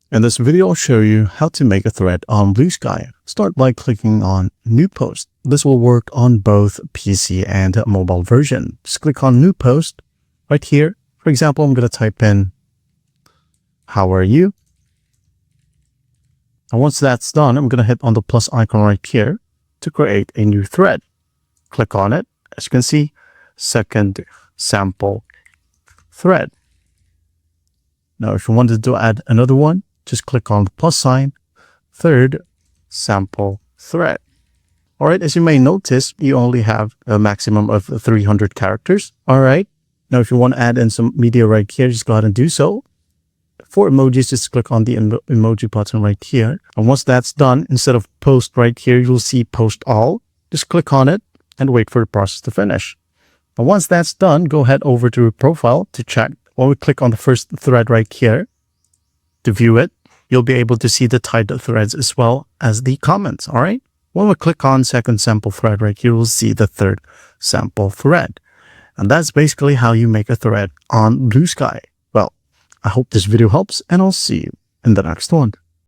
In this video, I'll show you how to make a thread on Bluesky. Start by clicking on New Post. This will work on both PC and mobile version. Just click on New Post right here. For example, I'm going to type in, "How are you?" And once that's done, I'm going to hit on the plus icon right here to create a new thread. Click on it. As you can see, second sample thread. Now, if you wanted to add another one, just click on the plus sign, third sample thread. All right, as you may notice, you only have a maximum of 300 characters. All right, now if you want to add in some media right here, just go ahead and do so. For emojis, just click on the emoji button right here. And once that's done, instead of post right here, you'll see post all. Just click on it and wait for the process to finish. And once that's done, go ahead over to your profile to check. When we click on the first thread right here to view it, you'll be able to see the tied threads as well as the comments. All right. When we click on second sample thread right here, we'll see the third sample thread. And that's basically how you make a thread on Bluesky. Well, I hope this video helps, and I'll see you in the next one.